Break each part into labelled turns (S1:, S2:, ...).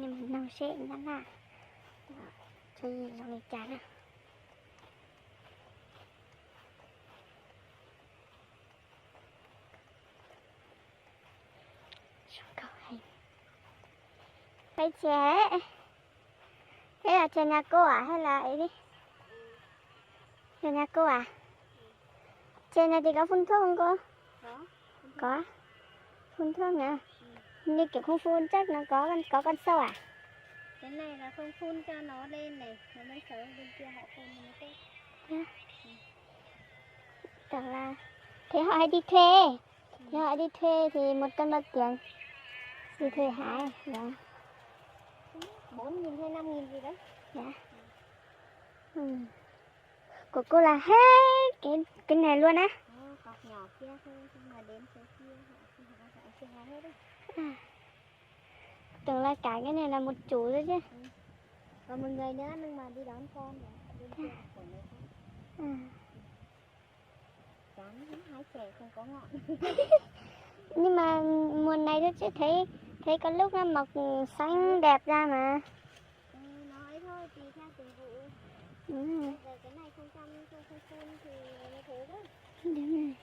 S1: này mình nấu xe nhá là chơi trong này chán à. Hay chè. Thế là chè nhà cô à hay là ấy đi? Chè nhà cô à? Chè này thì có phun thuốc không cô? Có. Phun thuốc nè. Như kiểu không phun chắc nó có con sâu à?
S2: Cái này là không phun cho nó lên này, nó mới xấu, bên kia họ phun nó tốt.
S1: Yeah. Tưởng là thế họ hay đi thuê. Thế họ đi thuê thì một cân bao tiền? Đi thuê hái. Dạ.
S2: 4.000 hay 5.000 gì đấy.
S1: Dạ. Của cô là hết cái này luôn á?
S2: Cọc nhỏ kia thôi, nhưng mà đến số kia họ sẽ hết đấy.
S1: Tưởng là cả cái này là một chủ thôi chứ.
S2: Còn một người nữa nhưng mà đi đón con rồi, bên kia là của người khác. Chán hái chè không có ngọn.
S1: Nhưng mà mùa này tôi chưa thấy có lúc nó mọc xanh đẹp ra mà.
S2: Nó ấy thôi, tùy theo từng vụ. Giờ cái này không chăm không phun thì nó thế đó.
S1: Đúng rồi.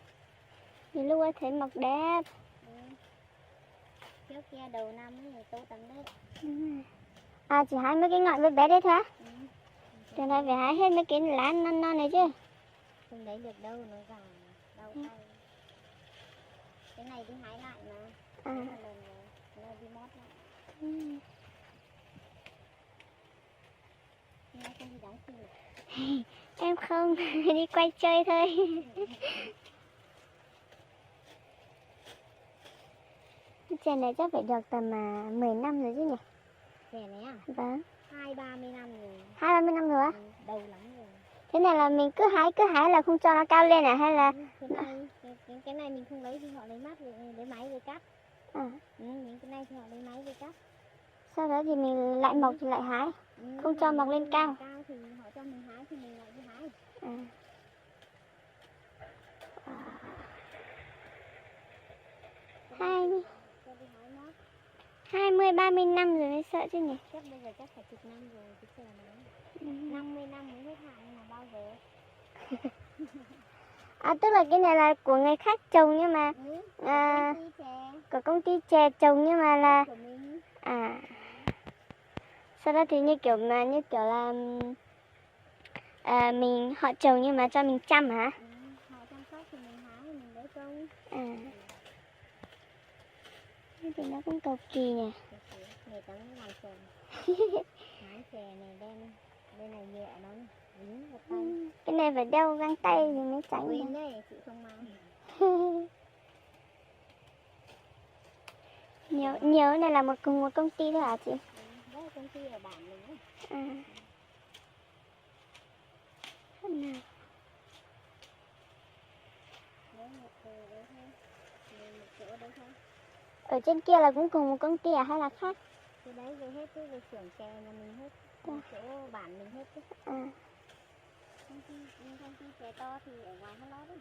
S1: Thì lúc ấy thấy mọc đẹp.
S2: Trước kia đầu năm thì tốt lắm đấy.
S1: Đúng rồi. À chỉ hái mấy cái ngọn bé bé đấy thôi á? Từ này phải hái hết mấy cái lá non non này chứ.
S2: Không lấy được đâu, nó già đau tay. Cái này đi hái lại mà. Lần nó đi mót lại. Nó không đi đóng phim.
S1: Em không, đi quay chơi thôi. Chè này chắc phải được tầm 10 năm rồi chứ nhỉ?
S2: Chè này à?
S1: Vâng.
S2: 20-30 năm rồi.
S1: 20 năm rồi á?
S2: Đầu lắm rồi.
S1: Thế này là mình cứ hái là không cho nó cao lên à hay là?
S2: Cái này mình không lấy thì họ lấy lấy máy về cắt. Những cái này thì họ lấy máy về cắt.
S1: Sau đó thì mình lại mọc thì lại hái. Không cho mọc lên cao.
S2: Cao thì họ cho mình hái thì mình lại đi hái.
S1: 20-30 năm rồi mới sợ chứ nhỉ?
S2: Chắc bây giờ chắc phải chục năm rồi chứ chờ nó. 50 năm mới hết hạn nhưng mà bao giờ?
S1: Tức là cái này là của người khác trồng nhưng mà của công ty chè trồng nhưng mà là
S2: của mình.
S1: sau đó thì như kiểu là mình họ trồng nhưng mà cho mình chăm hả?
S2: Họ chăm sóc thì mình hái thì mình lấy công.
S1: Thế thì nó cũng cầu kỳ nhỉ.
S2: Người ta làm chè. Hái chè này bên này nhẹ nó dính vào tay.
S1: Cái này phải đeo găng tay thì mới tránh được.
S2: Quên đấy, chị không mang.
S1: Nhiều này là cùng một công ty thôi hả chị?
S2: Đấy công ty ở bản mình ấy.
S1: Nào.
S2: Đấy một chỗ đấy thôi. Một chỗ đấy thôi.
S1: Ở trên kia là cũng cùng một công ty à hay là khác?
S2: Cái đấy về hết chứ, về xưởng chè nhà mình hết. Chỗ bản mình hết chứ. Công ty chè to thì ở ngoài nó đấy.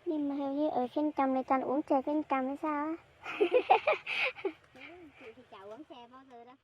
S1: Nhưng mà hình như ở trên cằm này toàn uống chè trên cằm hay sao á?
S2: Chị thì chả uống chè bao giờ đâu.